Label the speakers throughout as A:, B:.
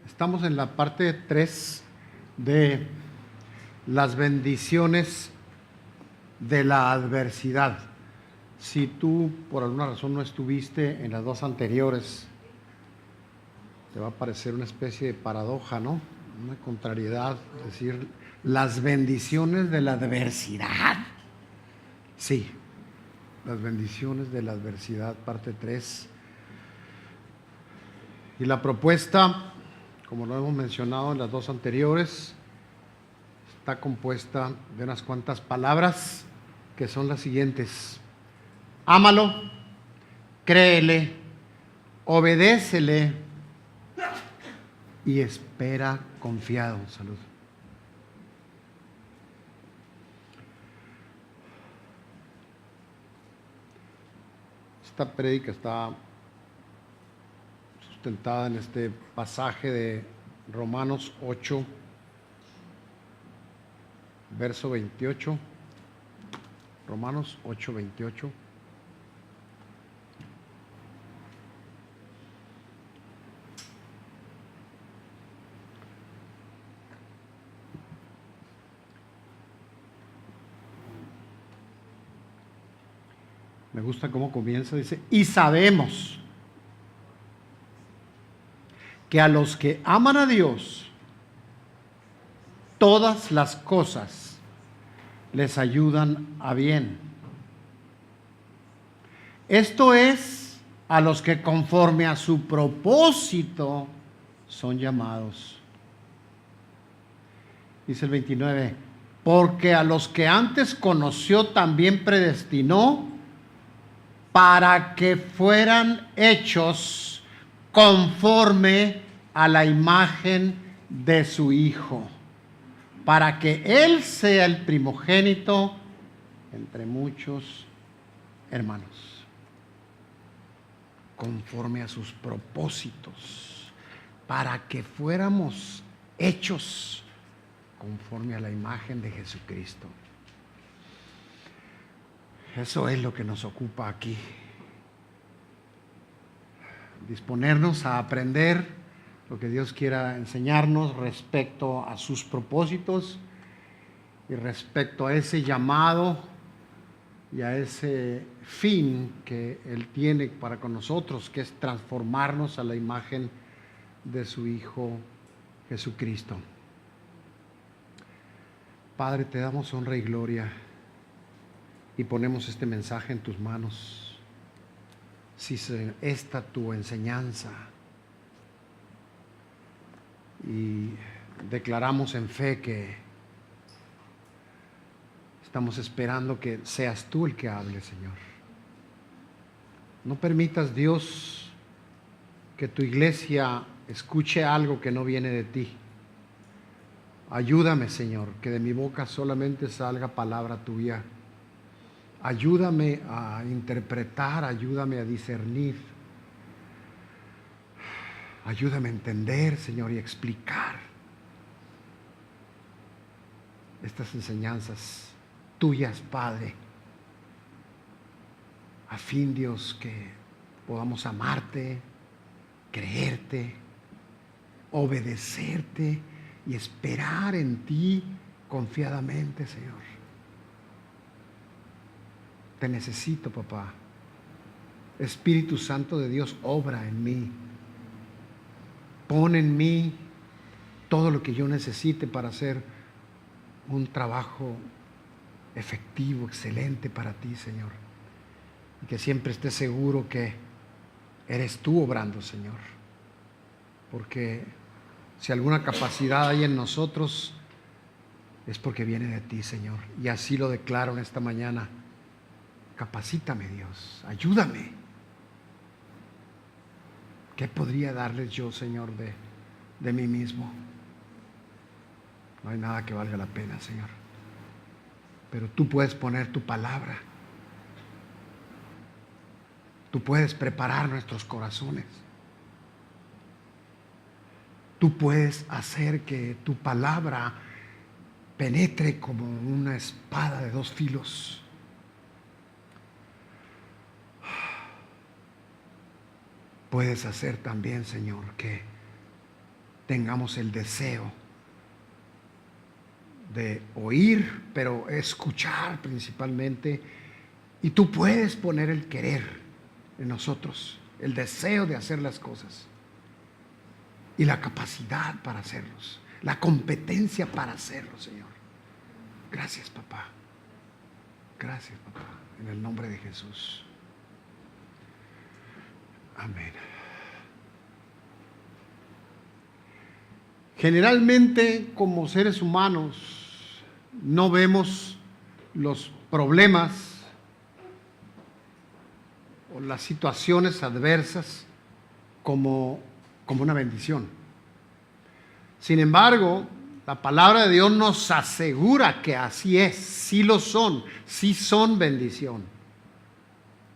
A: Estamos en la parte 3 de las bendiciones de la adversidad. Si tú por alguna razón no estuviste en las dos anteriores, te va a parecer una especie de paradoja, ¿no? Una contrariedad, decir, las bendiciones de la adversidad. Sí, las bendiciones de la adversidad, parte 3. Y la propuesta, como lo hemos mencionado en las dos anteriores, está compuesta de unas cuantas palabras que son las siguientes: ámalo, créele, obedécele y espera confiado. Salud. Esta prédica está sustentada en este pasaje de Romanos 8, verso 28. Romanos 8, 28. Me gusta cómo comienza, dice, y sabemos que a los que aman a Dios, todas las cosas les ayudan a bien. Esto es, a los que conforme a su propósito son llamados. Dice el 29, porque a los que antes conoció también predestinó para que fueran hechos conforme a la imagen de su Hijo, para que Él sea el primogénito entre muchos hermanos, conforme a sus propósitos, para que fuéramos hechos conforme a la imagen de Jesucristo. Eso es lo que nos ocupa aquí. Disponernos a aprender lo que Dios quiera enseñarnos respecto a sus propósitos y respecto a ese llamado y a ese fin que Él tiene para con nosotros, que es transformarnos a la imagen de su Hijo Jesucristo. Padre, te damos honra y gloria y ponemos este mensaje en tus manos. Si esta tu enseñanza, y declaramos en fe que estamos esperando que seas tú el que hable, Señor. No permitas, Dios, que tu iglesia escuche algo que no viene de ti. Ayúdame, Señor, que de mi boca solamente salga palabra tuya. Ayúdame a interpretar, ayúdame a discernir. Ayúdame a entender, Señor, y explicar estas enseñanzas tuyas, Padre, a fin, Dios, que podamos amarte, creerte, obedecerte y esperar en ti confiadamente, Señor. Te necesito, papá. Espíritu Santo de Dios, obra en mí. Pon en mí todo lo que yo necesite para hacer un trabajo efectivo, excelente para ti, Señor. Y que siempre esté seguro que eres tú obrando, Señor. Porque si alguna capacidad hay en nosotros, es porque viene de ti, Señor. Y así lo declaro en esta mañana. Capacítame, Dios, ayúdame. ¿Qué podría darles yo, Señor, de mí mismo? No hay nada que valga la pena, Señor. Pero tú puedes poner tu palabra. Tú puedes preparar nuestros corazones. Tú puedes hacer que tu palabra penetre como una espada de dos filos. Puedes hacer también, Señor, que tengamos el deseo de oír, pero escuchar principalmente. Y tú puedes poner el querer en nosotros, el deseo de hacer las cosas y la capacidad para hacerlos, la competencia para hacerlos, Señor. Gracias, papá. Gracias, papá, en el nombre de Jesús. Amén. Generalmente, como seres humanos, no vemos los problemas o las situaciones adversas como una bendición. Sin embargo, la palabra de Dios nos asegura que así es, sí lo son, sí son bendición.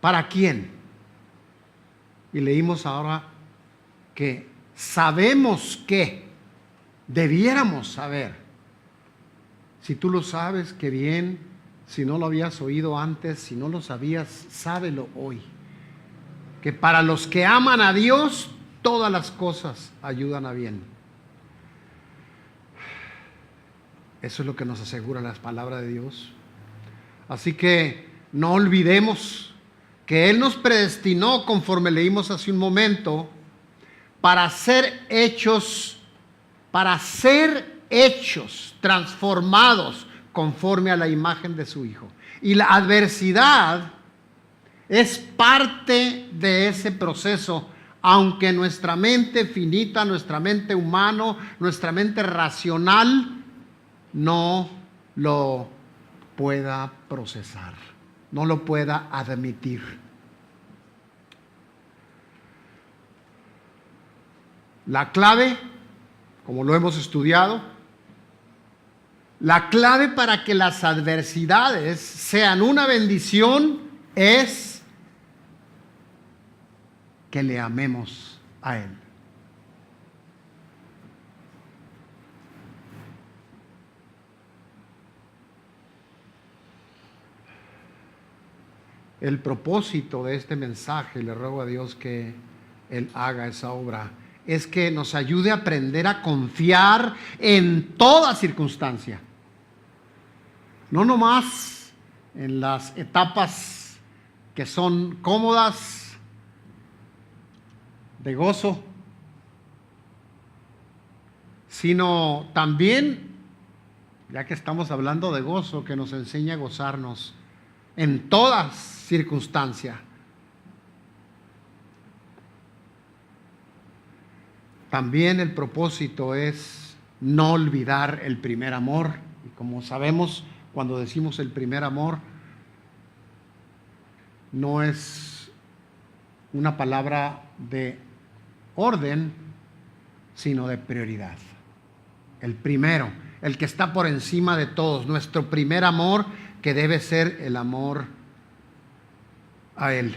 A: ¿Para quién? Y leímos ahora que sabemos que debiéramos saber. Si tú lo sabes, qué bien. Si no lo habías oído antes, si no lo sabías, sábelo hoy. Que para los que aman a Dios, todas las cosas ayudan a bien. Eso es lo que nos asegura la palabra de Dios. Así que no olvidemos que Él nos predestinó, conforme leímos hace un momento, para ser hechos, transformados conforme a la imagen de su Hijo. Y la adversidad es parte de ese proceso, aunque nuestra mente finita, nuestra mente humana, nuestra mente racional no lo pueda procesar, no lo pueda admitir. La clave, como lo hemos estudiado, la clave para que las adversidades sean una bendición es que le amemos a Él. El propósito de este mensaje, le ruego a Dios que Él haga esa obra, es que nos ayude a aprender a confiar en toda circunstancia. No nomás en las etapas que son cómodas, de gozo, sino también, ya que estamos hablando de gozo, que nos enseña a gozarnos en todas circunstancias. También el propósito es no olvidar el primer amor. Y como sabemos, cuando decimos el primer amor, no es una palabra de orden, sino de prioridad. El primero, el que está por encima de todos, nuestro primer amor, que debe ser el amor a Él.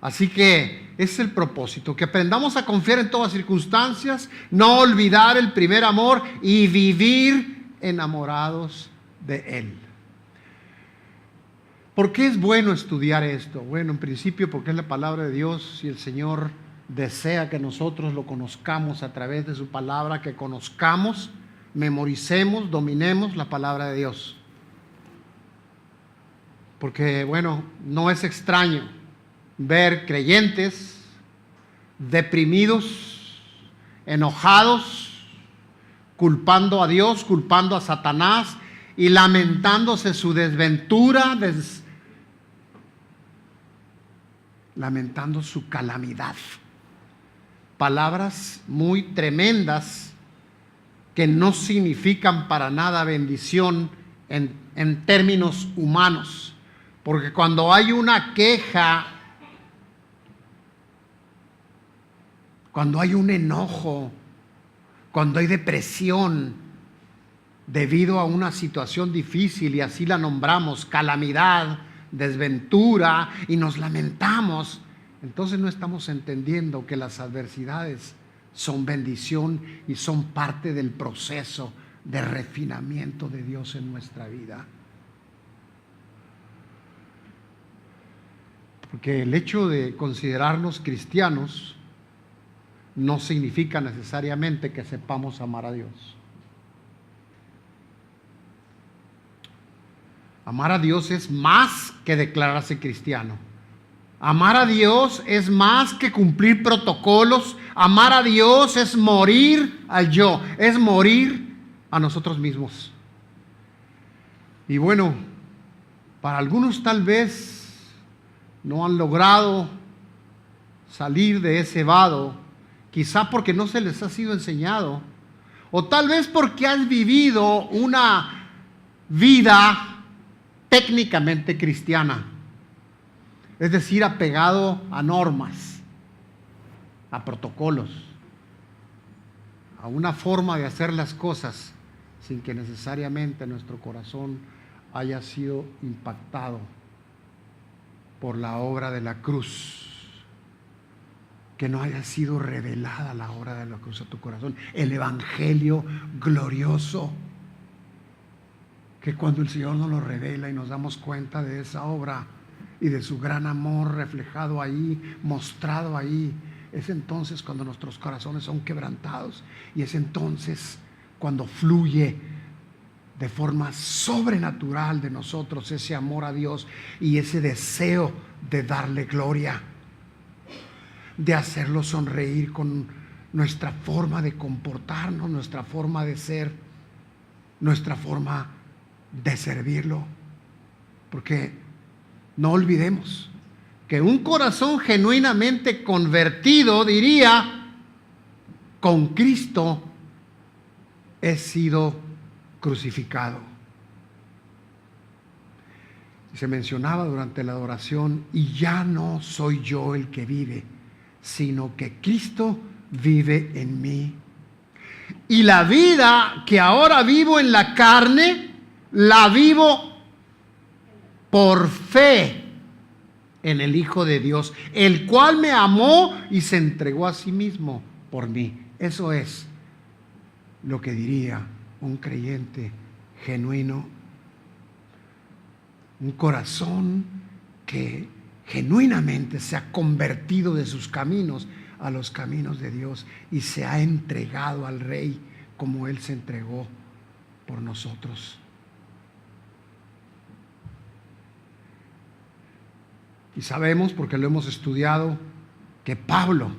A: Así que ese es el propósito, que aprendamos a confiar en todas circunstancias, no olvidar el primer amor y vivir enamorados de Él. ¿Por qué es bueno estudiar esto? Bueno, en principio porque es la palabra de Dios y el Señor desea que nosotros lo conozcamos a través de su palabra, que conozcamos, memoricemos, dominemos la palabra de Dios. Porque, bueno, no es extraño ver creyentes deprimidos, enojados, culpando a Dios, culpando a Satanás y lamentándose su desventura, lamentando su calamidad. Palabras muy tremendas que no significan para nada bendición en términos humanos. Porque cuando hay una queja, cuando hay un enojo, cuando hay depresión debido a una situación difícil, y así la nombramos, calamidad, desventura, y nos lamentamos, entonces no estamos entendiendo que las adversidades son bendición y son parte del proceso de refinamiento de Dios en nuestra vida. Porque el hecho de considerarnos cristianos no significa necesariamente que sepamos amar a Dios. Amar a Dios es más que declararse cristiano. Amar a Dios es más que cumplir protocolos. Amar a Dios es morir al yo, es morir a nosotros mismos. Y bueno, para algunos tal vez no han logrado salir de ese vado, quizá porque no se les ha sido enseñado, o tal vez porque has vivido una vida técnicamente cristiana, es decir, apegado a normas, a protocolos, a una forma de hacer las cosas sin que necesariamente nuestro corazón haya sido impactado por la obra de la cruz, que no haya sido revelada la obra de la cruz a tu corazón, el evangelio glorioso, que cuando el Señor nos lo revela y nos damos cuenta de esa obra y de su gran amor reflejado ahí, mostrado ahí, es entonces cuando nuestros corazones son quebrantados, y es entonces cuando fluye de forma sobrenatural de nosotros ese amor a Dios y ese deseo de darle gloria, de hacerlo sonreír con nuestra forma de comportarnos, nuestra forma de ser, nuestra forma de servirlo. Porque no olvidemos que un corazón genuinamente convertido diría: con Cristo he sido crucificado. Se mencionaba durante la adoración: y ya no soy yo el que vive, sino que Cristo vive en mí. Y la vida que ahora vivo en la carne, la vivo por fe en el Hijo de Dios, el cual me amó y se entregó a sí mismo por mí. Eso es lo que diría un creyente genuino, un corazón que genuinamente se ha convertido de sus caminos a los caminos de Dios y se ha entregado al Rey como Él se entregó por nosotros. Y sabemos, porque lo hemos estudiado, que Pablo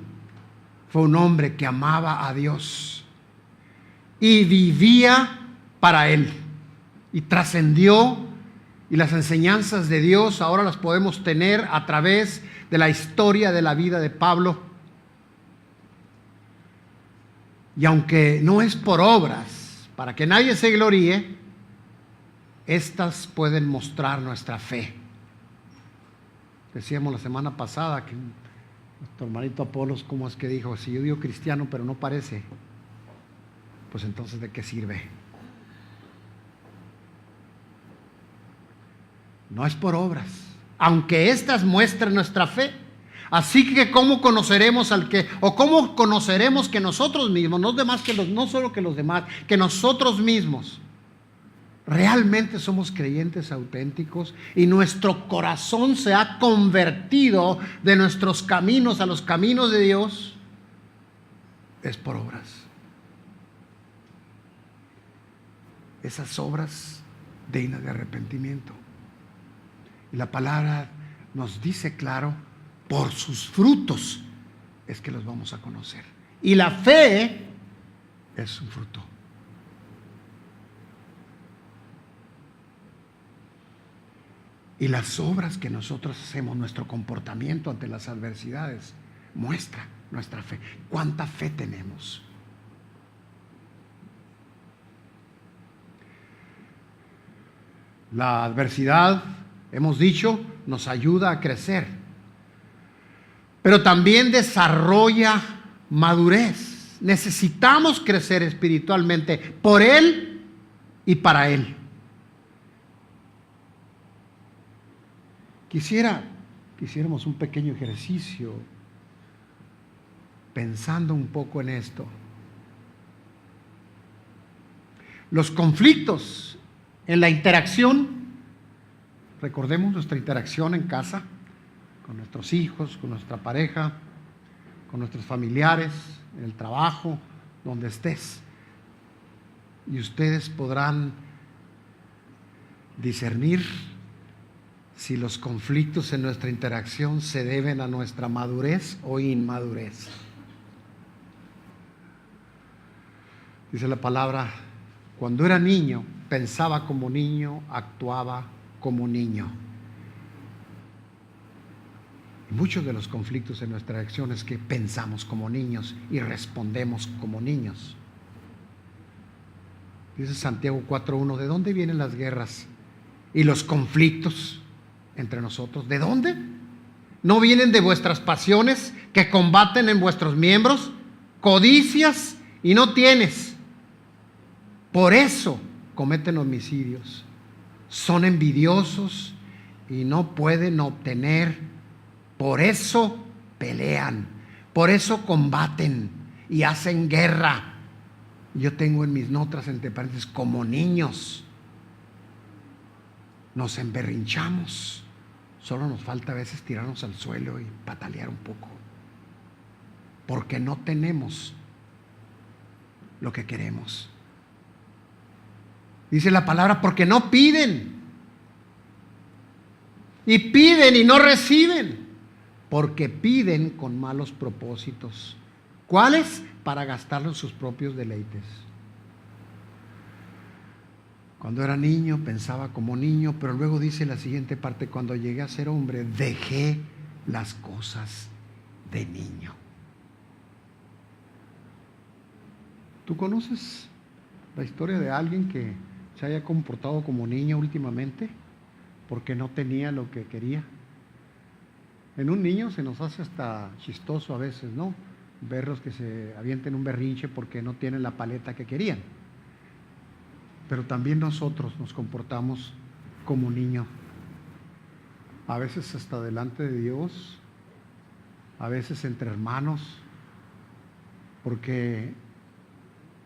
A: fue un hombre que amaba a Dios y vivía para Él, y trascendió, y las enseñanzas de Dios ahora las podemos tener a través de la historia de la vida de Pablo. Y aunque no es por obras, para que nadie se gloríe, estas pueden mostrar nuestra fe. Decíamos la semana pasada que nuestro hermanito Apolos, ¿cómo es que dijo? Si yo digo cristiano pero no parece, pues entonces ¿de qué sirve? No es por obras, aunque éstas muestren nuestra fe. Así que ¿cómo conoceremos al que, o cómo conoceremos que nosotros mismos, no solo que los demás, que nosotros mismos realmente somos creyentes auténticos y nuestro corazón se ha convertido de nuestros caminos a los caminos de Dios? Es por obras. Esas obras dignas de arrepentimiento. Y la palabra nos dice claro: por sus frutos es que los vamos a conocer. Y la fe es un fruto. Y las obras que nosotros hacemos, nuestro comportamiento ante las adversidades, muestra nuestra fe. ¿Cuánta fe tenemos? La adversidad, hemos dicho, nos ayuda a crecer, pero también desarrolla madurez. Necesitamos crecer espiritualmente por Él y para Él. Quisiéramos un pequeño ejercicio pensando un poco en esto. Los conflictos en la interacción, recordemos nuestra interacción en casa, con nuestros hijos, con nuestra pareja, con nuestros familiares, en el trabajo, donde estés. Y ustedes podrán discernir si los conflictos en nuestra interacción se deben a nuestra madurez o inmadurez. Dice la palabra, cuando era niño, pensaba como niño, actuaba como niño. Y muchos de los conflictos en nuestra acción es que pensamos como niños y respondemos como niños. Dice Santiago 4:1, ¿de dónde vienen las guerras y los conflictos entre nosotros? ¿De dónde? ¿No vienen de vuestras pasiones que combaten en vuestros miembros? Codicias y no tienes. Por eso cometen homicidios. Son envidiosos y no pueden obtener. Por eso pelean. Por eso combaten y hacen guerra. Yo tengo en mis notas, entre paréntesis, como niños. Nos emberrinchamos. Solo nos falta a veces tirarnos al suelo y patalear un poco. Porque no tenemos lo que queremos. Dice la palabra, porque no piden. Y piden y no reciben. Porque piden con malos propósitos. ¿Cuáles? Para gastarlo en sus propios deleites. Cuando era niño pensaba como niño, pero luego dice la siguiente parte, cuando llegué a ser hombre, dejé las cosas de niño. ¿Tú conoces la historia de alguien que se haya comportado como niño últimamente porque no tenía lo que quería? En un niño se nos hace hasta chistoso a veces, ¿no? Verlos que se avienten un berrinche porque no tienen la paleta que querían. Pero también nosotros nos comportamos como niños. A veces hasta delante de Dios, a veces entre hermanos, porque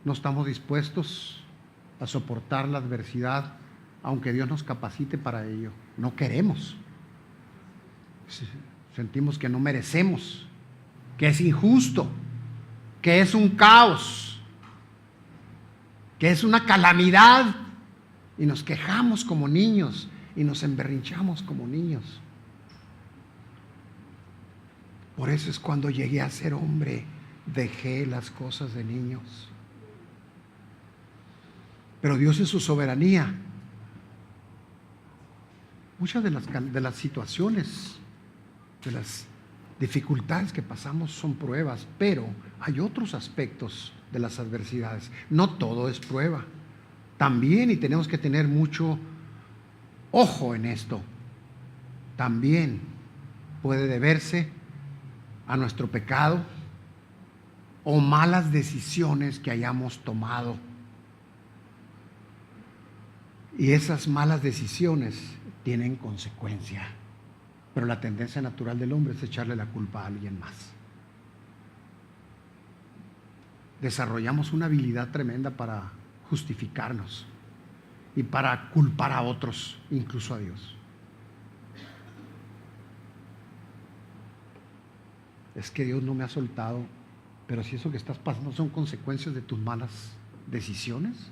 A: no estamos dispuestos a soportar la adversidad, aunque Dios nos capacite para ello. No queremos. Sentimos que no merecemos, que es injusto, que es un caos, que es una calamidad, y nos quejamos como niños y nos emberrinchamos como niños. Por eso es cuando llegué a ser hombre, dejé las cosas de niños. Pero Dios en su soberanía, muchas de las situaciones, de las dificultades que pasamos son pruebas, pero hay otros aspectos de las adversidades. No todo es prueba. También, y tenemos que tener mucho ojo en esto, también puede deberse a nuestro pecado o malas decisiones que hayamos tomado. Y esas malas decisiones tienen consecuencia. Pero la tendencia natural del hombre es echarle la culpa a alguien más. Desarrollamos una habilidad tremenda para justificarnos y para culpar a otros, incluso a Dios. Es que Dios no me ha soltado, pero si eso que estás pasando son consecuencias de tus malas decisiones,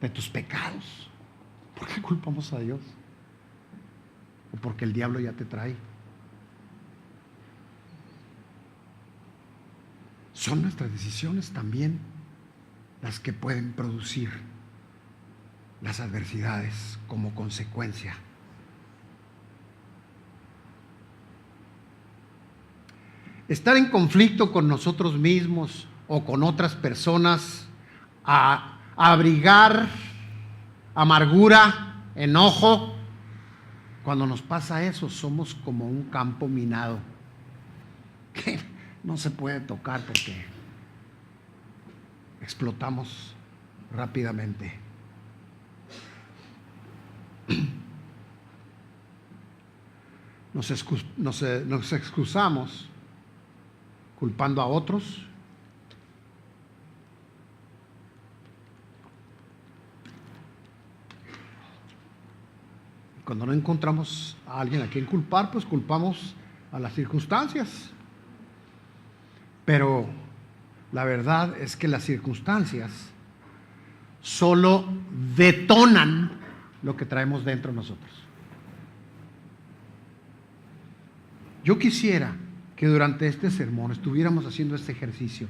A: de tus pecados, ¿por qué culpamos a Dios? O porque el diablo ya te trae. Son nuestras decisiones también las que pueden producir las adversidades como consecuencia. Estar en conflicto con nosotros mismos o con otras personas, a abrigar amargura, enojo. Cuando nos pasa eso, somos como un campo minado que no se puede tocar porque explotamos rápidamente. Nos excusamos culpando a otros. Cuando no encontramos a alguien a quien culpar, pues culpamos a las circunstancias. Pero la verdad es que las circunstancias solo detonan lo que traemos dentro de nosotros. Yo quisiera que durante este sermón estuviéramos haciendo este ejercicio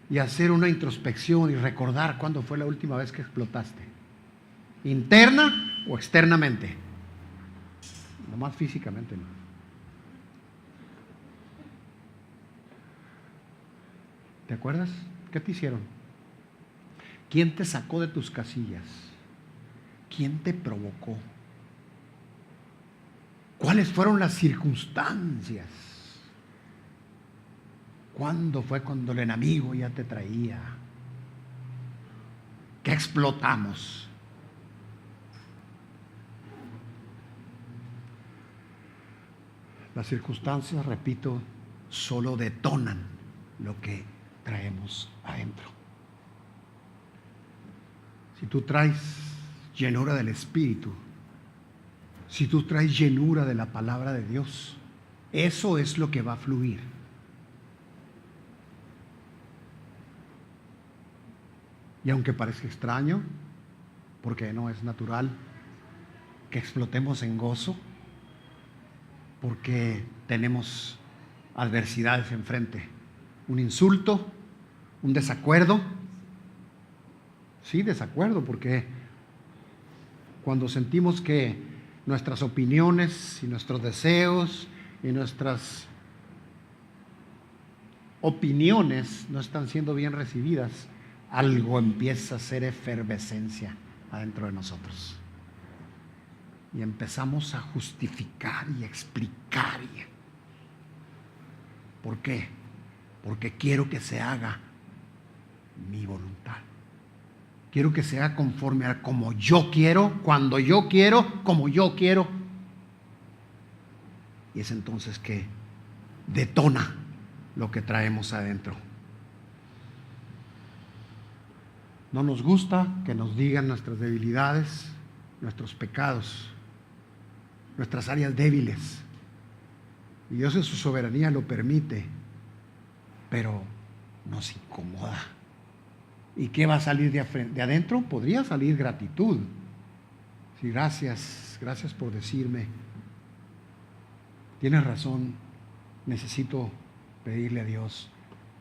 A: y hacer una introspección y recordar cuándo fue la última vez que explotaste, interna o externamente, nomás físicamente no. ¿Te acuerdas? ¿Qué te hicieron? ¿Quién te sacó de tus casillas? ¿Quién te provocó? ¿Cuáles fueron las circunstancias? ¿Cuándo fue cuando el enemigo ya te traía? ¿Qué explotamos? Las circunstancias, repito, solo detonan lo que traemos adentro. Si tú traes llenura del Espíritu, si tú traes llenura de la palabra de Dios, eso es lo que va a fluir. Y aunque parezca extraño, porque no es natural que explotemos en gozo, porque tenemos adversidades enfrente, un insulto, un desacuerdo. Sí, desacuerdo, porque cuando sentimos que nuestras opiniones y nuestros deseos y nuestras opiniones no están siendo bien recibidas, algo empieza a hacer efervescencia adentro de nosotros. Y empezamos a justificar y explicar. ¿Por qué? Porque quiero que se haga mi voluntad. Quiero que se haga conforme a como yo quiero, cuando yo quiero, como yo quiero. Y es entonces que detona lo que traemos adentro. No nos gusta que nos digan nuestras debilidades, nuestros pecados, nuestras áreas débiles. Y Dios en su soberanía lo permite, pero nos incomoda. ¿Y qué va a salir de adentro? Podría salir gratitud. Sí, gracias por decirme. Tienes razón, necesito pedirle a Dios,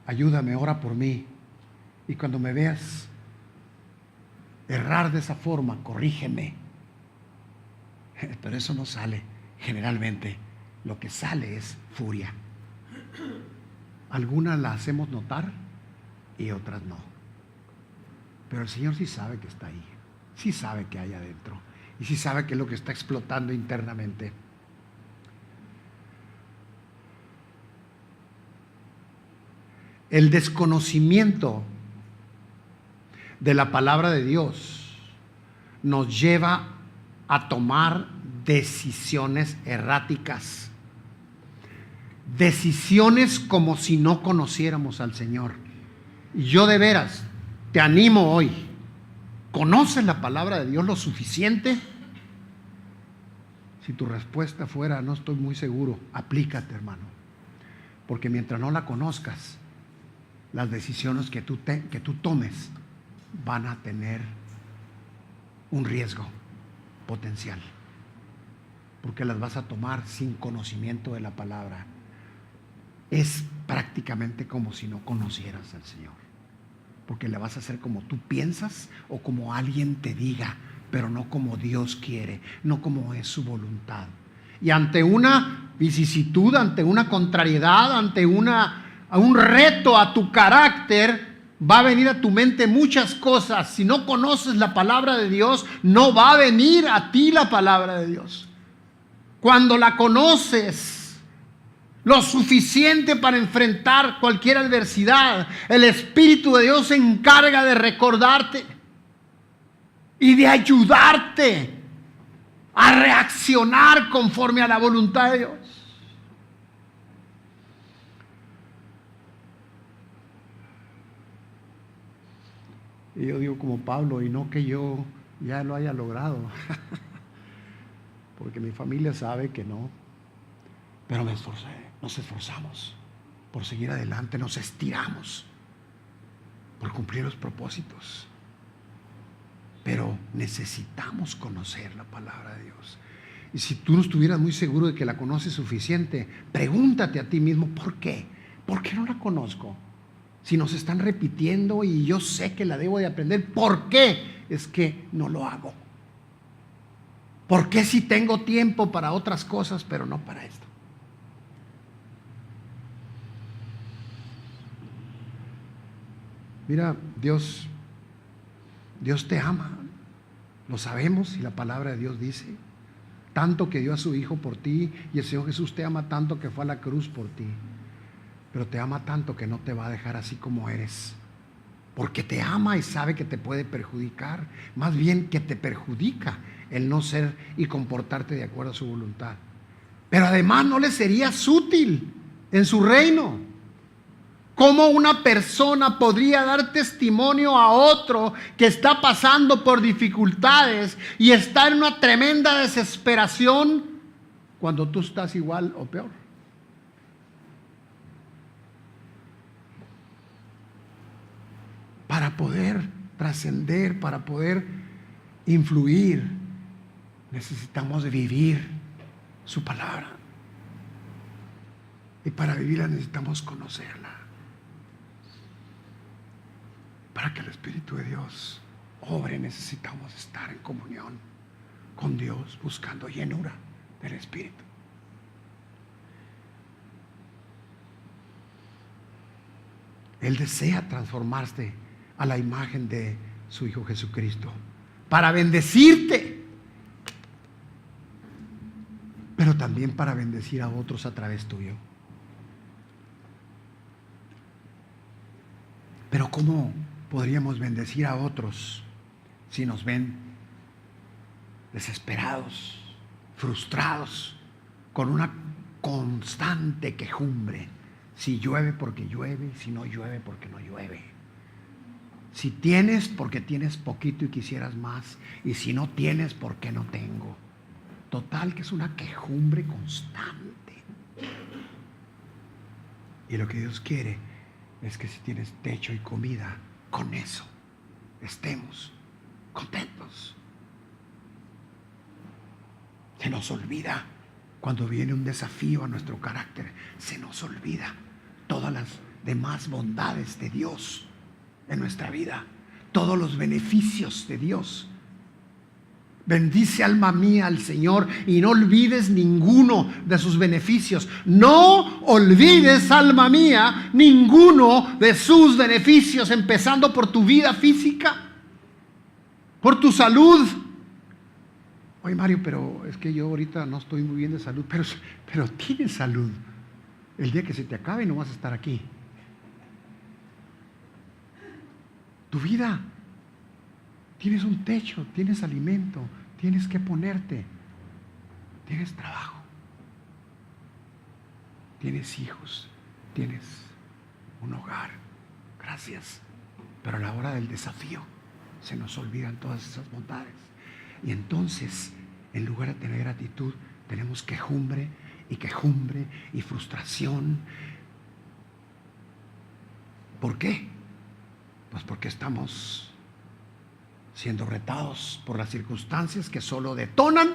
A: ayúdame, ora por mí. Y cuando me veas errar de esa forma, corrígeme. Pero eso no sale. Generalmente lo que sale es furia. Algunas las hacemos notar y otras no. Pero el Señor sí sabe que está ahí, sí sabe que hay adentro y sí sabe que es lo que está explotando internamente. El desconocimiento de la palabra de Dios nos lleva a tomar decisiones erráticas, decisiones como si no conociéramos al Señor. Y yo de veras te animo hoy, ¿conoces la palabra de Dios lo suficiente? Si tu respuesta fuera, no estoy muy seguro, aplícate, hermano. Porque mientras no la conozcas, las decisiones que tú tomes van a tener un riesgo potencial. Porque las vas a tomar sin conocimiento de la palabra. Es prácticamente como si no conocieras al Señor. Porque le vas a hacer como tú piensas o como alguien te diga, pero no como Dios quiere, no como es su voluntad. Y ante una vicisitud, ante una contrariedad, ante un reto a tu carácter, va a venir a tu mente muchas cosas. Si no conoces la palabra de Dios, no va a venir a ti la palabra de Dios. Cuando la conoces lo suficiente para enfrentar cualquier adversidad, el Espíritu de Dios se encarga de recordarte y de ayudarte a reaccionar conforme a la voluntad de Dios. Y yo digo como Pablo, y no que yo ya lo haya logrado, porque mi familia sabe que no, pero me esforcé, nos esforzamos. por seguir adelante, nos estiramos por cumplir los propósitos. Pero necesitamos conocer la palabra de Dios. Y si tú no estuvieras muy seguro de que la conoces suficiente, pregúntate a ti mismo, ¿por qué? ¿Por qué no la conozco? Si nos están repitiendo y yo sé que la debo de aprender, ¿por qué es que no lo hago? ¿Por qué si tengo tiempo para otras cosas, pero no para esto? Mira, Dios te ama, lo sabemos y la palabra de Dios dice, tanto que dio a su Hijo por ti, y el Señor Jesús te ama tanto que fue a la cruz por ti, pero te ama tanto que no te va a dejar así como eres, porque te ama y sabe que te puede perjudicar, más bien que te perjudica el no ser y comportarte de acuerdo a su voluntad, pero además no le serías útil en su reino. ¿Cómo una persona podría dar testimonio a otro que está pasando por dificultades y está en una tremenda desesperación cuando tú estás igual o peor? Para poder trascender, para poder influir, necesitamos vivir su palabra. Y para vivirla necesitamos conocerla. Para que el Espíritu de Dios obre, necesitamos estar en comunión con Dios, buscando llenura del Espíritu. Él desea transformarte a la imagen de su Hijo Jesucristo para bendecirte, pero también para bendecir a otros a través tuyo. Pero ¿cómo podríamos bendecir a otros si nos ven desesperados, frustrados, con una constante quejumbre? Si llueve porque llueve, si no llueve porque no llueve. Si tienes porque tienes poquito y quisieras más, y si no tienes porque no tengo. Total que es una quejumbre constante. Y lo que Dios quiere es que si tienes techo y comida, con eso estemos contentos. Se nos olvida cuando viene un desafío a nuestro carácter, se nos olvida todas las demás bondades de Dios en nuestra vida, todos los beneficios de Dios. Bendice, alma mía, al Señor, y no olvides ninguno de sus beneficios. No olvides, alma mía, ninguno de sus beneficios, empezando por tu vida física, por tu salud. Oye, Mario, pero es que yo ahorita no estoy muy bien de salud, pero tienes salud. El día que se te acabe no vas a estar aquí. Tu vida. Tienes un techo, tienes alimento, tienes que ponerte, tienes trabajo, tienes hijos, tienes un hogar. Gracias. Pero a la hora del desafío se nos olvidan todas esas bondades. Y entonces, en lugar de tener gratitud, tenemos quejumbre y frustración. ¿Por qué? Pues porque estamos siendo retados por las circunstancias que solo detonan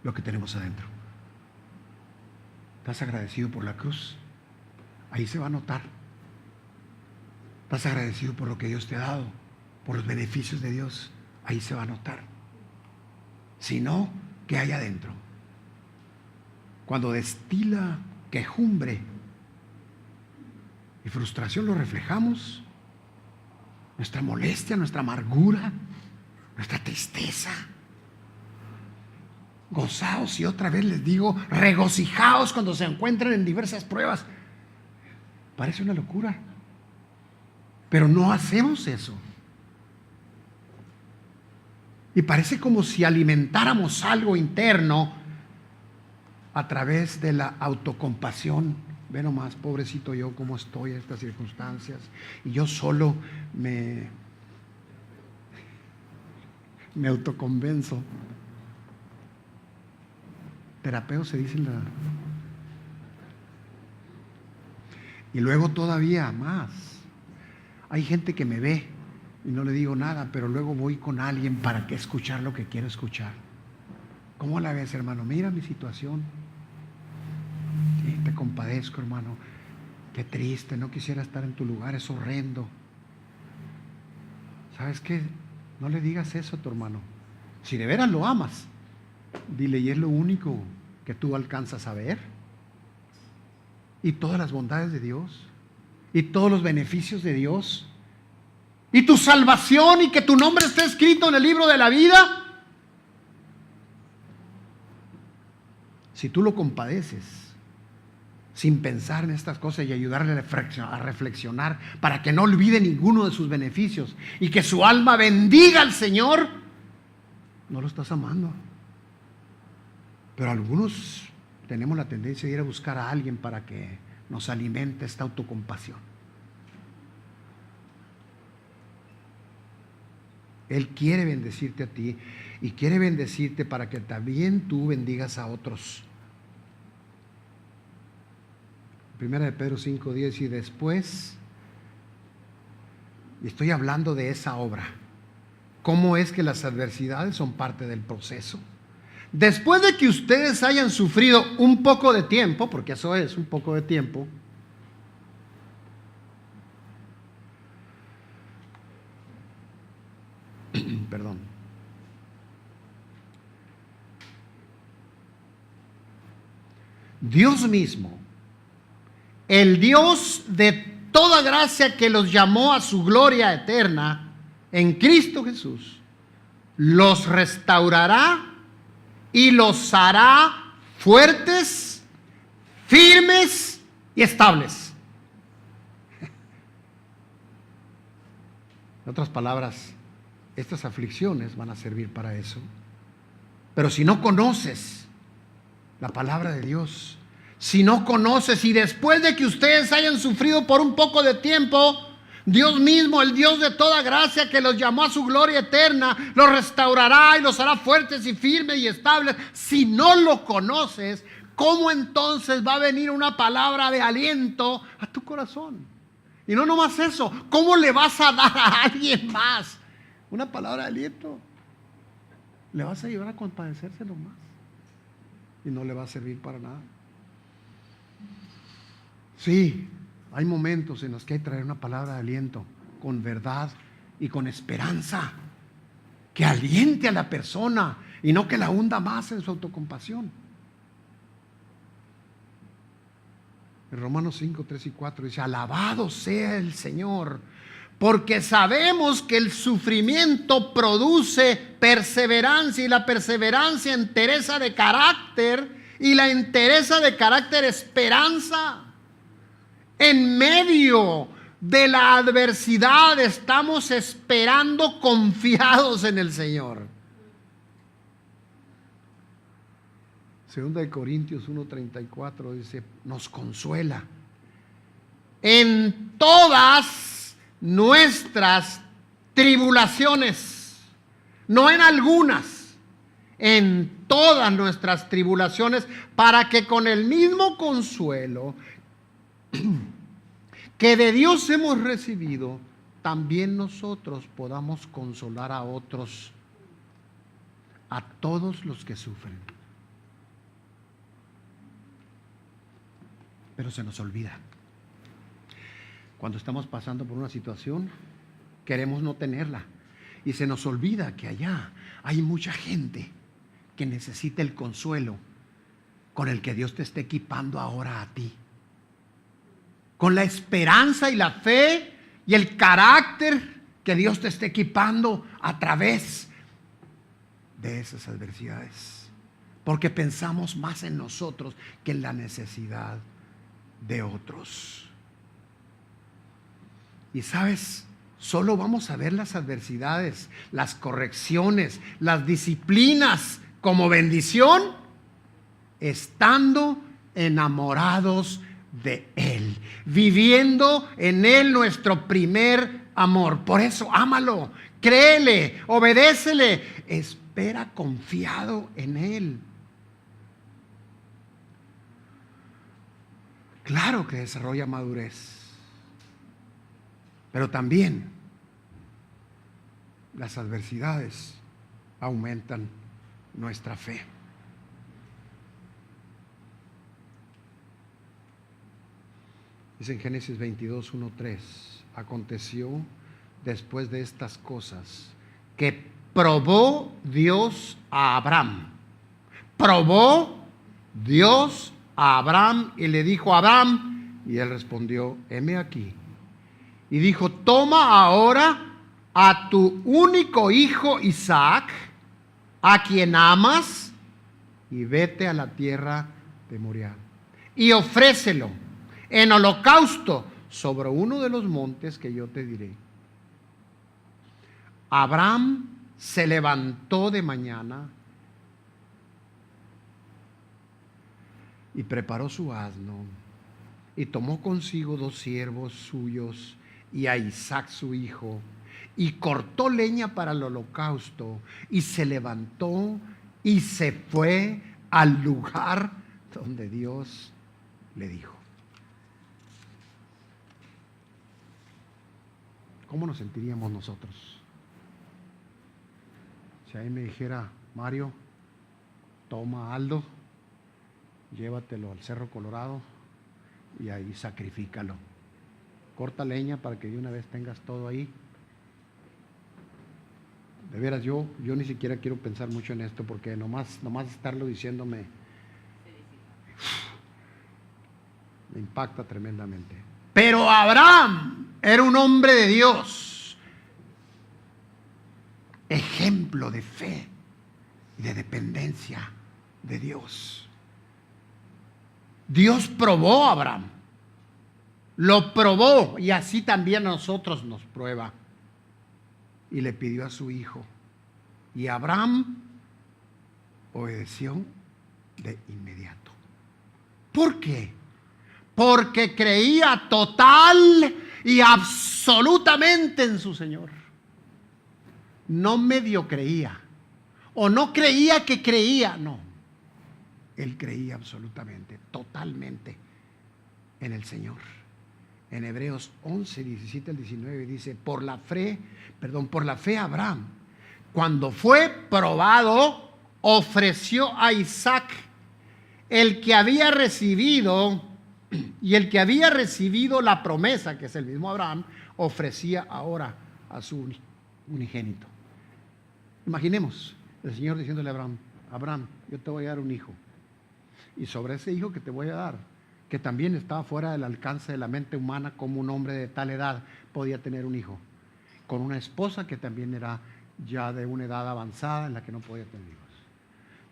A: lo que tenemos adentro. ¿Estás agradecido por la cruz? Ahí se va a notar. ¿Estás agradecido por lo que Dios te ha dado? Por los beneficios de Dios. Ahí se va a notar. Si no, ¿qué hay adentro? Cuando destila quejumbre y frustración, lo reflejamos. Nuestra molestia, nuestra amargura, nuestra tristeza. Gozaos, y otra vez les digo, regocijaos cuando se encuentren en diversas pruebas. Parece una locura, pero no hacemos eso. Y parece como si alimentáramos algo interno a través de la autocompasión. Ve nomás, pobrecito yo, cómo estoy en estas circunstancias. Y yo solo me autoconvenzo. Terapeo se dice en la... Y luego todavía más. Hay gente que me ve y no le digo nada, pero luego voy con alguien para que escuchar lo que quiero escuchar. ¿Cómo la ves, hermano? Mira mi situación. Sí, te compadezco, hermano. Qué triste, no quisiera estar en tu lugar, es horrendo. ¿Sabes qué? No le digas eso a tu hermano. Si de veras lo amas, dile, y es lo único que tú alcanzas a ver. Y todas las bondades de Dios, y todos los beneficios de Dios, y tu salvación, y que tu nombre esté escrito en el libro de la vida. Si tú lo compadeces, sin pensar en estas cosas y ayudarle a reflexionar para que no olvide ninguno de sus beneficios y que su alma bendiga al Señor, no lo estás amando. Pero algunos tenemos la tendencia de ir a buscar a alguien para que nos alimente esta autocompasión. Él quiere bendecirte a ti y quiere bendecirte para que también tú bendigas a otros. Primera de Pedro 5:10, y después, y estoy hablando de esa obra, cómo es que las adversidades son parte del proceso. Después de que ustedes hayan sufrido un poco de tiempo, porque eso es un poco de tiempo, perdón, Dios mismo, el Dios de toda gracia que los llamó a su gloria eterna en Cristo Jesús, los restaurará y los hará fuertes, firmes y estables. En otras palabras, estas aflicciones van a servir para eso. Pero si no conoces la palabra de Dios, si no conoces y después de que ustedes hayan sufrido por un poco de tiempo, Dios mismo, el Dios de toda gracia que los llamó a su gloria eterna, los restaurará y los hará fuertes y firmes y estables. Si no lo conoces, ¿cómo entonces va a venir una palabra de aliento a tu corazón? Y no nomás eso, ¿cómo le vas a dar a alguien más una palabra de aliento? Le vas a llevar a compadecerse nomás y no le va a servir para nada. Sí, hay momentos en los que hay que traer una palabra de aliento con verdad y con esperanza que aliente a la persona y no que la hunda más en su autocompasión. En Romanos 5, 3 y 4 dice: alabado sea el Señor, porque sabemos que el sufrimiento produce perseverancia, y la perseverancia entereza de carácter, y la entereza de carácter esperanza. En medio de la adversidad estamos esperando confiados en el Señor. Segunda de Corintios 1:34 dice: nos consuela en todas nuestras tribulaciones, no en algunas, en todas nuestras tribulaciones, para que con el mismo consuelo que de Dios hemos recibido, también nosotros podamos consolar a otros, a todos los que sufren. Pero se nos olvida. Cuando estamos pasando por una situación, queremos no tenerla. Y se nos olvida que allá hay mucha gente que necesita el consuelo con el que Dios te está equipando ahora a ti. Con la esperanza y la fe y el carácter que Dios te está equipando a través de esas adversidades. Porque pensamos más en nosotros que en la necesidad de otros. Y sabes, solo vamos a ver las adversidades, las correcciones, las disciplinas como bendición, estando enamorados de Él, viviendo en Él nuestro primer amor. Por eso ámalo, créele, obedécele, espera confiado en Él. Claro que desarrolla madurez, pero también las adversidades aumentan nuestra fe. Dice en Génesis 22, 1, 3, aconteció después de estas cosas que probó Dios a Abraham. Probó Dios a Abraham y le dijo: Abraham, y él respondió: heme aquí. Y dijo: toma ahora a tu único hijo Isaac, a quien amas, y vete a la tierra de Moriah, y ofrécelo en holocausto sobre uno de los montes que yo te diré. Abraham se levantó de mañana y preparó su asno, y tomó consigo 2 siervos suyos y a Isaac su hijo, y cortó leña para el holocausto, y se levantó y se fue al lugar donde Dios le dijo. ¿Cómo nos sentiríamos nosotros si ahí me dijera: Mario, toma a Aldo, llévatelo al Cerro Colorado y ahí sacrifícalo, corta leña para que de una vez tengas todo ahí? De veras, yo ni siquiera quiero pensar mucho en esto, porque nomás estarlo diciéndome me impacta tremendamente. Pero Abraham era un hombre de Dios, ejemplo de fe y de dependencia de Dios. Dios probó a Abraham, lo probó, y así también a nosotros nos prueba. Y le pidió a su hijo, y Abraham obedeció de inmediato. ¿Por qué? Porque creía total y absolutamente en su Señor. No medio creía, o no creía que creía, no. Él creía absolutamente, totalmente en el Señor. En Hebreos 11, 17 al 19 dice: por la fe Abraham, cuando fue probado, ofreció a Isaac, el que había recibido la promesa, que es el mismo Abraham, ofrecía ahora a su unigénito. Imaginemos el Señor diciéndole a Abraham: Abraham, yo te voy a dar un hijo, y sobre ese hijo que te voy a dar, que también estaba fuera del alcance de la mente humana, como un hombre de tal edad podía tener un hijo, con una esposa que también era ya de una edad avanzada en la que no podía tener hijos.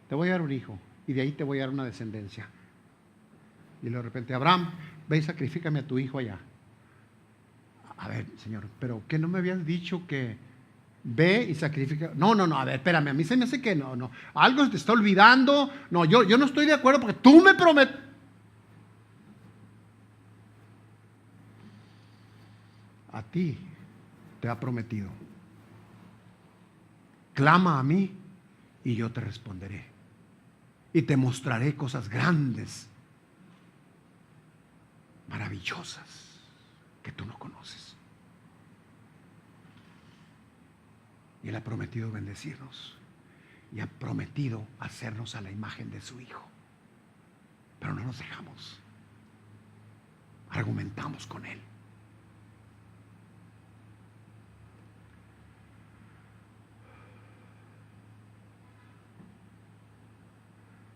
A: Te voy a dar un hijo, y de ahí te voy a dar una descendencia. Y de repente: Abraham, ve y sacrifícame a tu hijo allá. A ver, Señor, pero ¿qué no me habías dicho que ve y sacrifica? No, a ver, espérame, a mí se me hace que no, algo te está olvidando. No, yo no estoy de acuerdo, porque tú me prometes. A ti te ha prometido: clama a mí y yo te responderé, y te mostraré cosas grandes, maravillosas, que tú no conoces. Y Él ha prometido bendecirnos, y ha prometido hacernos a la imagen de su Hijo. Pero no nos dejamos, argumentamos con Él.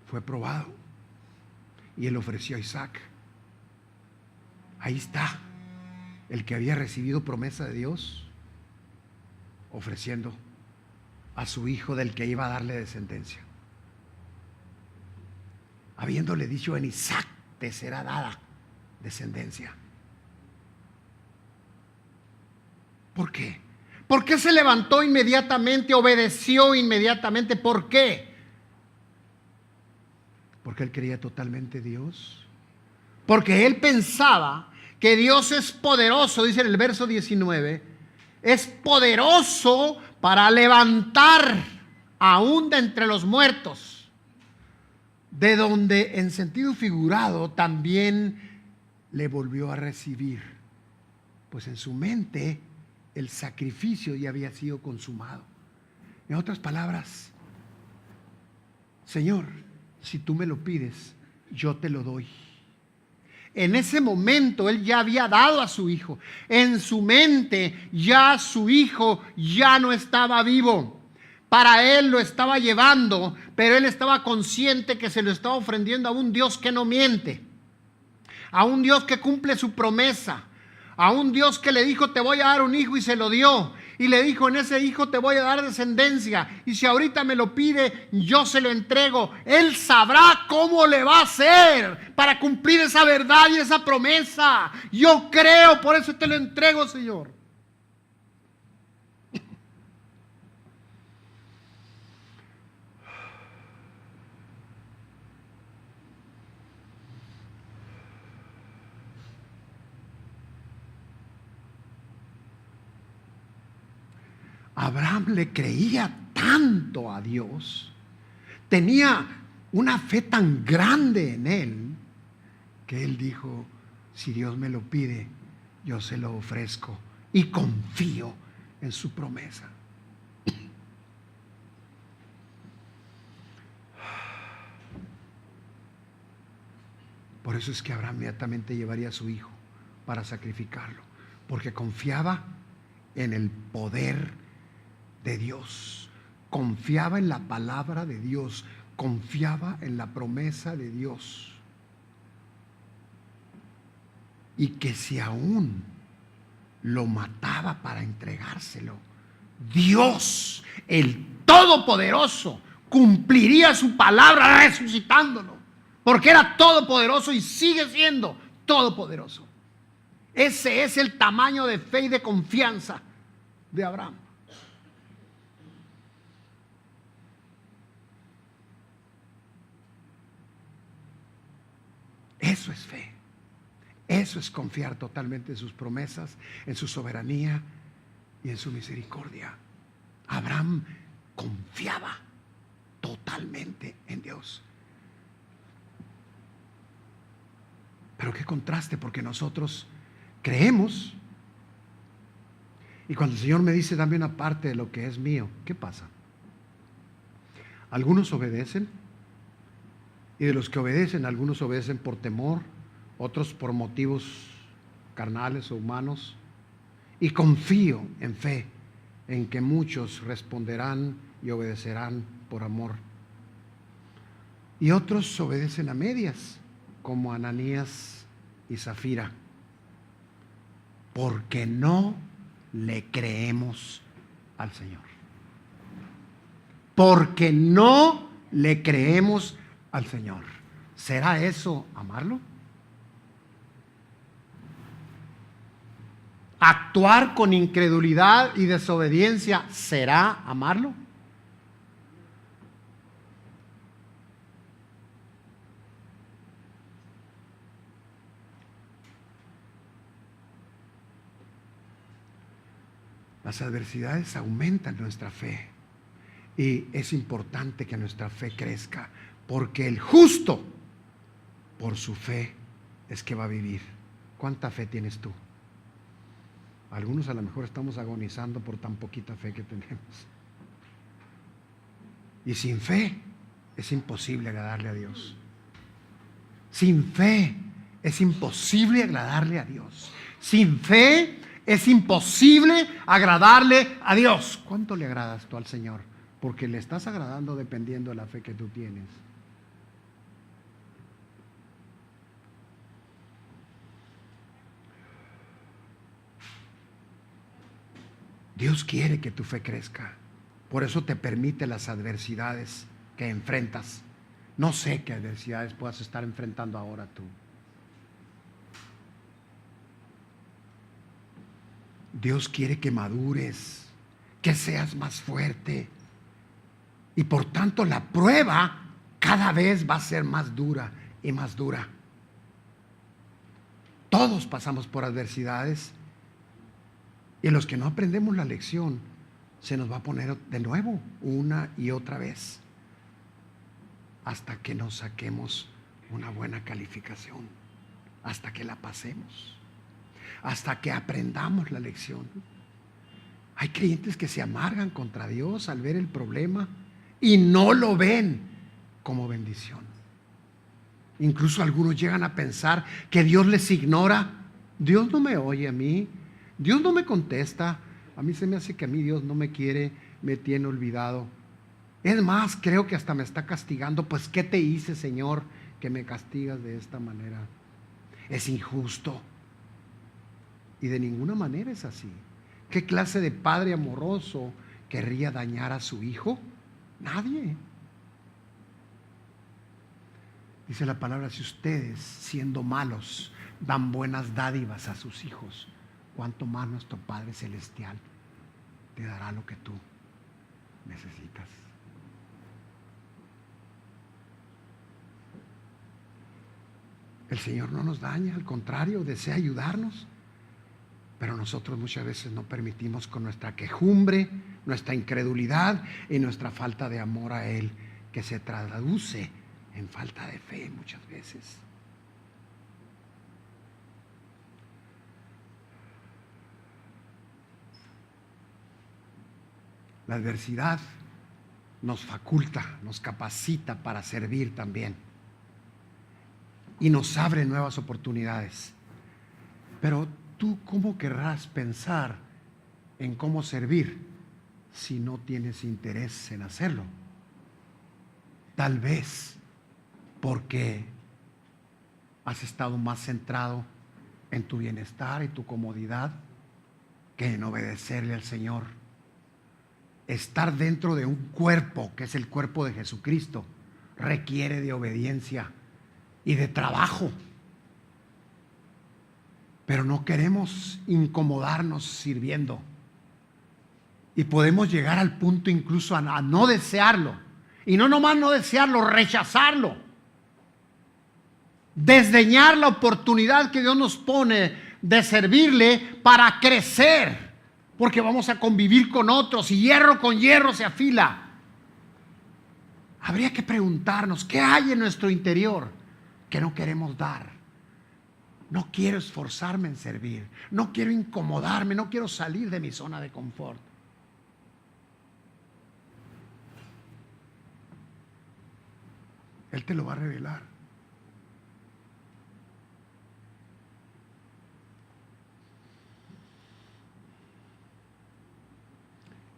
A: Fue probado, y Él ofreció a Isaac. Ahí está el que había recibido promesa de Dios, ofreciendo a su hijo, del que iba a darle descendencia, habiéndole dicho: en Isaac te será dada descendencia. ¿Por qué? ¿Por qué se levantó inmediatamente, obedeció inmediatamente? ¿Por qué? Porque él creía totalmente en Dios. Porque él pensaba que Dios es poderoso, dice en el verso 19, es poderoso para levantar aún de entre los muertos, de donde en sentido figurado también le volvió a recibir, pues en su mente el sacrificio ya había sido consumado. En otras palabras, Señor, si tú me lo pides, yo te lo doy. En ese momento él ya había dado a su hijo. En su mente ya su hijo ya no estaba vivo. Para él lo estaba llevando, pero él estaba consciente que se lo estaba ofreciendo a un Dios que no miente, a un Dios que cumple su promesa, a un Dios que le dijo: te voy a dar un hijo, y se lo dio. Y le dijo: en ese hijo te voy a dar descendencia, y si ahorita me lo pide, yo se lo entrego. Él sabrá cómo le va a hacer para cumplir esa verdad y esa promesa. Yo creo, por eso te lo entrego, Señor. Abraham le creía tanto a Dios, tenía una fe tan grande en él, que él dijo: si Dios me lo pide, yo se lo ofrezco, y confío en su promesa. Por eso es que Abraham inmediatamente llevaría a su hijo para sacrificarlo, porque confiaba en el poder de Dios, confiaba en la palabra de Dios, confiaba en la promesa de Dios, y que si aún lo mataba para entregárselo, Dios, el Todopoderoso, cumpliría su palabra resucitándolo, porque era todopoderoso y sigue siendo todopoderoso. Ese es el tamaño de fe y de confianza de Abraham. Eso es fe. Eso es confiar totalmente en sus promesas, en su soberanía y en su misericordia. Abraham confiaba totalmente en Dios. Pero qué contraste, porque nosotros creemos, y cuando el Señor me dice: dame una parte de lo que es mío, ¿qué pasa? Algunos obedecen, y de los que obedecen, algunos obedecen por temor, otros por motivos carnales o humanos, y confío en fe en que muchos responderán y obedecerán por amor. Y otros obedecen a medias, como Ananías y Zafira, porque no le creemos al Señor. Porque no le creemos al Señor. ¿Será eso amarlo? Actuar con incredulidad y desobediencia, ¿será amarlo? Las adversidades aumentan nuestra fe, y es importante que nuestra fe crezca, porque el justo por su fe es que va a vivir. ¿Cuánta fe tienes tú? Algunos a lo mejor estamos agonizando por tan poquita fe que tenemos. Y sin fe es imposible agradarle a Dios. Sin fe es imposible agradarle a Dios. Sin fe es imposible agradarle a Dios. ¿Cuánto le agradas tú al Señor? Porque le estás agradando dependiendo de la fe que tú tienes. Dios quiere que tu fe crezca. Por eso te permite las adversidades que enfrentas. No sé qué adversidades puedas estar enfrentando ahora tú. Dios quiere que madures, que seas más fuerte. Y por tanto la prueba cada vez va a ser más dura y más dura. Todos pasamos por adversidades. Y en los que no aprendemos la lección, se nos va a poner de nuevo una y otra vez, hasta que nos saquemos una buena calificación. hasta que la pasemos, hasta que aprendamos la lección. Hay creyentes que se amargan contra Dios al ver el problema y no lo ven como bendición. Incluso algunos llegan a pensar que Dios les ignora. Dios no me oye a mí, Dios no me contesta, a mí se me hace que a mí Dios no me quiere, me tiene olvidado. Es más, creo que hasta me está castigando. Pues ¿qué te hice, Señor, que me castigas de esta manera? Es injusto. Y de ninguna manera es así. ¿Qué clase de padre amoroso querría dañar a su hijo? Nadie. Dice la palabra, si ustedes, siendo malos, dan buenas dádivas a sus hijos, cuánto más nuestro Padre Celestial te dará lo que tú necesitas. El Señor no nos daña, al contrario, desea ayudarnos, pero nosotros muchas veces no permitimos con nuestra quejumbre, nuestra incredulidad y nuestra falta de amor a Él, que se traduce en falta de fe muchas veces. La adversidad nos faculta, nos capacita para servir también y nos abre nuevas oportunidades. Pero tú, ¿cómo querrás pensar en cómo servir si no tienes interés en hacerlo? Tal vez porque has estado más centrado en tu bienestar y tu comodidad que en obedecerle al Señor. Estar dentro de un cuerpo, que es el cuerpo de Jesucristo, requiere de obediencia y de trabajo. Pero no queremos incomodarnos sirviendo. Y podemos llegar al punto incluso a no desearlo. Y no nomás no desearlo, rechazarlo. Desdeñar la oportunidad que Dios nos pone de servirle para crecer. Porque vamos a convivir con otros y hierro con hierro se afila. Habría que preguntarnos, ¿qué hay en nuestro interior que no queremos dar? No quiero esforzarme en servir, no quiero incomodarme, no quiero salir de mi zona de confort. Él te lo va a revelar.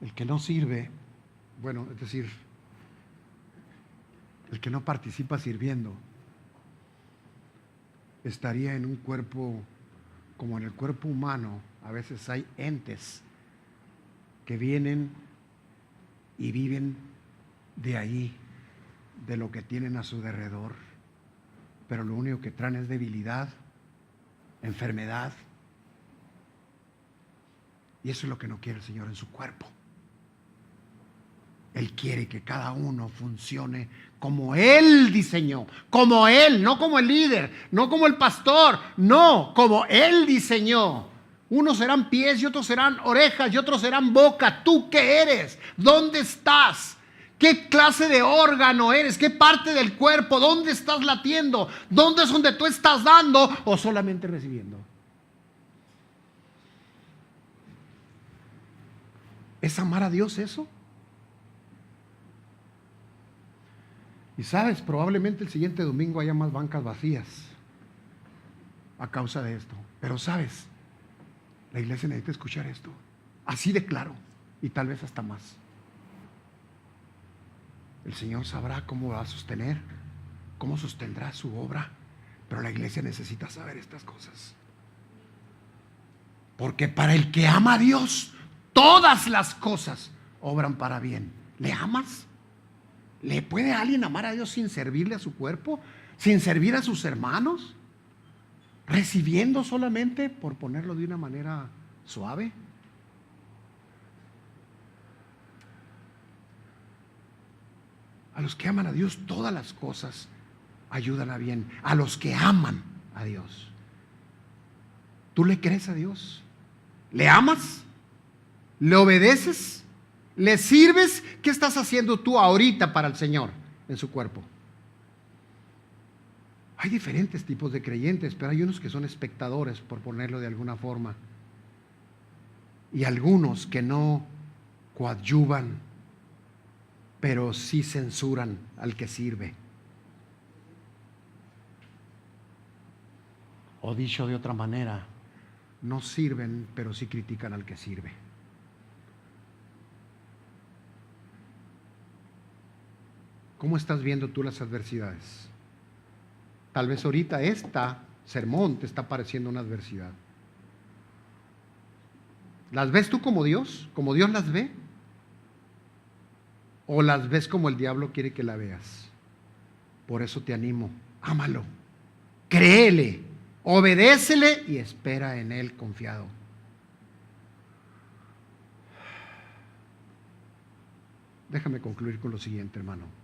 A: El que no sirve, bueno, es decir, el que no participa sirviendo, estaría en un cuerpo, como en el cuerpo humano, a veces hay entes que vienen y viven de ahí, de lo que tienen a su derredor, pero lo único que traen es debilidad, enfermedad, y eso es lo que no quiere el Señor en su cuerpo. Él quiere que cada uno funcione como Él diseñó, como Él, no como el líder, no como el pastor, no, como Él diseñó. Unos serán pies y otros serán orejas y otros serán boca. ¿Tú qué eres? ¿Dónde estás? ¿Qué clase de órgano eres? ¿Qué parte del cuerpo? ¿Dónde estás latiendo? ¿Dónde es donde tú estás dando o solamente recibiendo? ¿Es amar a Dios eso? Y sabes, probablemente el siguiente domingo haya más bancas vacías a causa de esto. Pero sabes, la iglesia necesita escuchar esto, así de claro, y tal vez hasta más. El Señor sabrá cómo va a sostener, cómo sostendrá su obra, pero la iglesia necesita saber estas cosas. Porque para el que ama a Dios, todas las cosas obran para bien. ¿Le amas? ¿Le puede alguien amar a Dios sin servirle a su cuerpo? ¿Sin servir a sus hermanos? ¿Recibiendo solamente, por ponerlo de una manera suave? A los que aman a Dios, todas las cosas ayudan a bien. A los que aman a Dios. ¿Tú le crees a Dios? ¿Le amas? ¿Le obedeces? ¿Le sirves? ¿Qué estás haciendo tú ahorita para el Señor en su cuerpo? Hay diferentes tipos de creyentes, pero hay unos que son espectadores, por ponerlo de alguna forma, y algunos que no coadyuvan, pero sí censuran al que sirve. O dicho de otra manera, no sirven, pero sí critican al que sirve. ¿Cómo estás viendo tú las adversidades? Tal vez ahorita sermón te está pareciendo una adversidad. ¿Las ves tú como Dios? ¿Como Dios las ve? ¿O las ves como el diablo quiere que la veas? Por eso te animo, ámalo, créele, obedécele y espera en Él confiado. Déjame concluir con lo siguiente, hermano.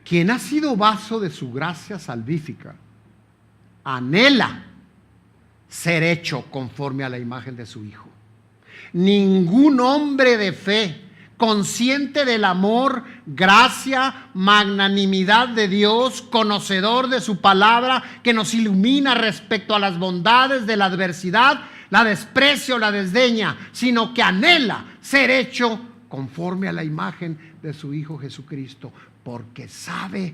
A: Quien ha sido vaso de su gracia salvífica, anhela ser hecho conforme a la imagen de su Hijo. Ningún hombre de fe, consciente del amor, gracia, magnanimidad de Dios, conocedor de su palabra, que nos ilumina respecto a las bondades de la adversidad, la desprecia o la desdeña, sino que anhela ser hecho conforme a la imagen de su Hijo Jesucristo, porque sabe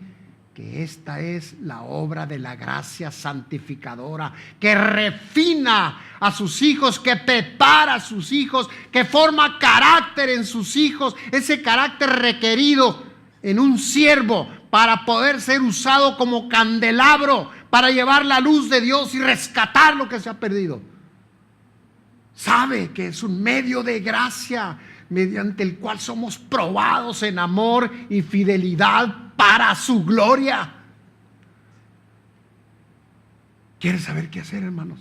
A: que esta es la obra de la gracia santificadora, que refina a sus hijos, que prepara a sus hijos, que forma carácter en sus hijos, ese carácter requerido en un siervo para poder ser usado como candelabro, para llevar la luz de Dios y rescatar lo que se ha perdido. Sabe que es un medio de gracia mediante el cual somos probados en amor y fidelidad para su gloria. ¿Quieres saber qué hacer, hermanos?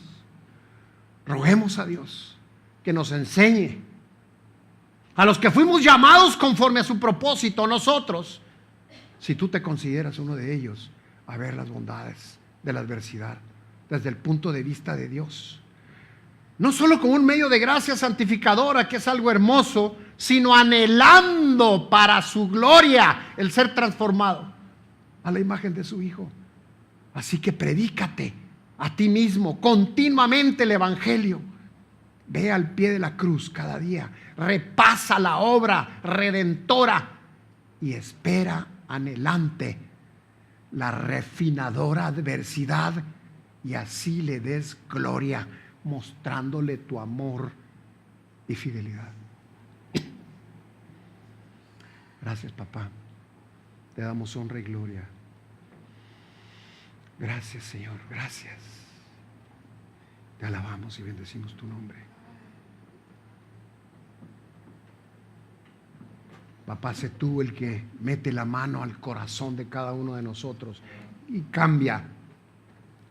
A: Roguemos a Dios que nos enseñe. A los que fuimos llamados conforme a su propósito, nosotros, si tú te consideras uno de ellos, a ver las bondades de la adversidad desde el punto de vista de Dios. No solo como un medio de gracia santificadora, que es algo hermoso, sino anhelando para su gloria el ser transformado a la imagen de su Hijo. Así que predícate a ti mismo continuamente el Evangelio. Ve al pie de la cruz cada día, repasa la obra redentora y espera anhelante la refinadora adversidad, y así le des gloria, mostrándole tu amor y fidelidad. Gracias, papá. Te damos honra y gloria. Gracias, Señor. Gracias. Te alabamos y bendecimos tu nombre. Papá, sé tú el que mete la mano al corazón de cada uno de nosotros y cambia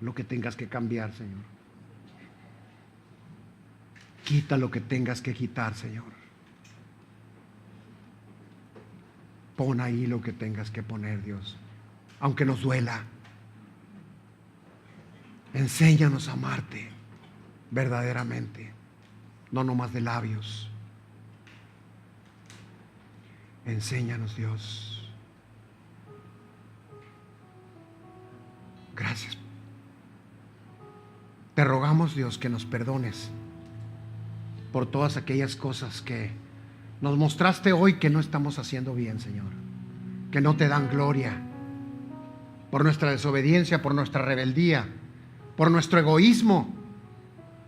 A: lo que tengas que cambiar, Señor. Quita lo que tengas que quitar, Señor. Pon ahí lo que tengas que poner, Dios, aunque nos duela. Enséñanos a amarte verdaderamente, no nomás de labios. Enséñanos, Dios. Gracias. Te rogamos, Dios, que nos perdones por todas aquellas cosas que nos mostraste hoy que no estamos haciendo bien, Señor, que no te dan gloria, por nuestra desobediencia, por nuestra rebeldía, por nuestro egoísmo,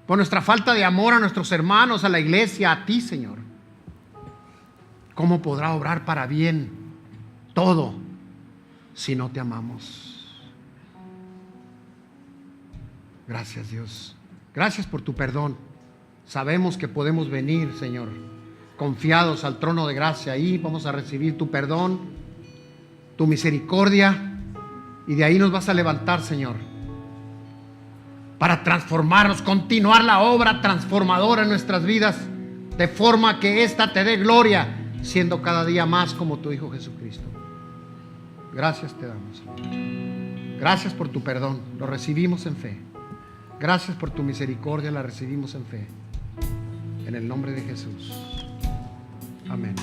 A: por nuestra falta de amor a nuestros hermanos, a la iglesia, a ti, Señor. ¿Cómo podrá obrar para bien todo si no te amamos? Gracias, Dios. Gracias por tu perdón. Sabemos que podemos venir, Señor, confiados al trono de gracia. Ahí vamos a recibir tu perdón, tu misericordia, y de ahí nos vas a levantar, Señor, para transformarnos, continuar la obra transformadora en nuestras vidas, de forma que ésta te dé gloria, siendo cada día más como tu Hijo Jesucristo. Gracias te damos, Señor. Gracias por tu perdón, lo recibimos en fe. Gracias por tu misericordia, la recibimos en fe. En el nombre de Jesús. Amén.